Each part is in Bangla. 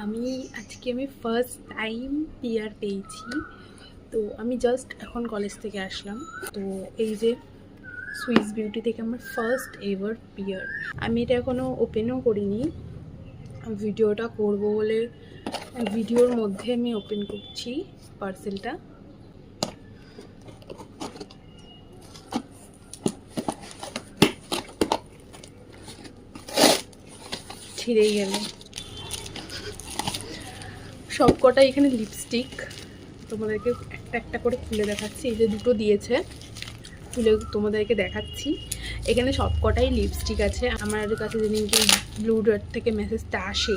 আমি আজকে ফার্স্ট টাইম পিয়ার পেয়েছি। তো আমি জাস্ট এখন কলেজ থেকে আসলাম। তো এই যে সুইস বিউটি থেকে আমার ফার্স্ট এভার পিয়ার। আমি এটা এখনও ওপেনও করিনি, ভিডিওটা করব বলে ভিডিওর মধ্যে আমি ওপেন করছি পার্সেলটা। ছিঁড়েই গেল সব কটা। এখানে লিপস্টিক তোমাদেরকে একটা একটা করে খুলে দেখাচ্ছি। এই যে দুটো দিয়েছে, খুলে তোমাদেরকে দেখাচ্ছি। এখানে সব কটাই লিপস্টিক আছে। আমার কাছে যেদিনকে ব্লু ডট থেকে মেসেজটা আসে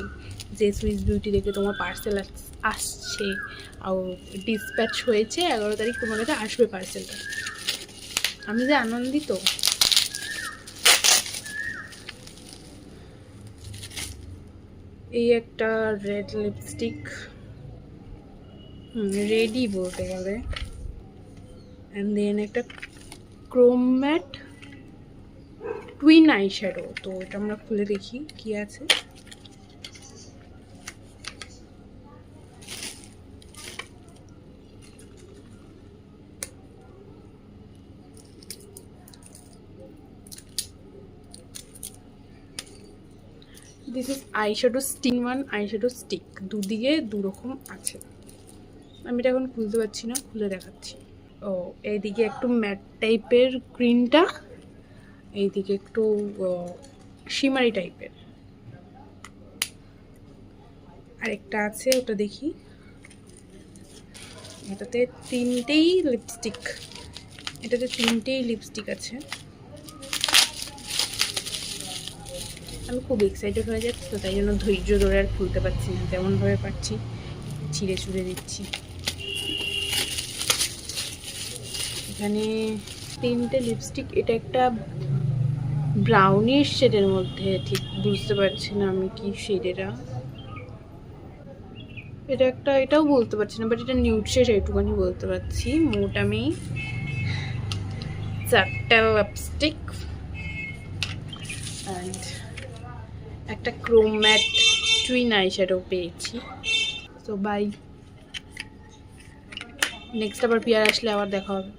যে সুইস বিউটি থেকে তোমার পার্সেল আসছে আর ডিসপ্যাচ হয়েছে, 11 তারিখ তোমার কাছে আসবে পার্সেলটা, আমি যে আনন্দিত। এই একটা রেড লিপস্টিক, রেডই বলতে গেলে। অ্যান্ড দেন একটা chrome matte twin eye shadow. তো এটা আমরা খুলে দেখি কি আছে। This is eye shadow stick, eye shadow stick, দুদিকে দুরকম আছে। আমি এটা এখন খুলতে পারছি না, খুলে দেখাচ্ছি। ও এইদিকে একটু ম্যাট টাইপের গ্রিনটা, এইদিকে একটু শিমারি টাইপের আরেকটা আছে, ওটা দেখি। এটাতে তিনটেই লিপস্টিক আছে। আমি খুব এক্সাইটেড হয়ে যাচ্ছি, তো তাই জন্য ধৈর্য ধরে আর খুলতে পারছি না, যেমনভাবে পারছি ছিঁড়ে ছুঁড়ে দিচ্ছি। এখানে তিনটে লিপস্টিক। এটা একটা ব্রাউনিশ শেডের মধ্যে, ঠিক বুঝতে পারছি না আমি কি শেড এটা। এটা একটা, এটাও বলতে পারছি না, বাট এটা নিউড শেড এইটুখানি বলতে পারছি। মোট আমি 4টা লিপস্টিক অ্যান্ড একটা chrome matte twin eye shadow পেয়েছি। সো বাই, নেক্সট আবার পিয়ার আসলে আবার দেখা হবে।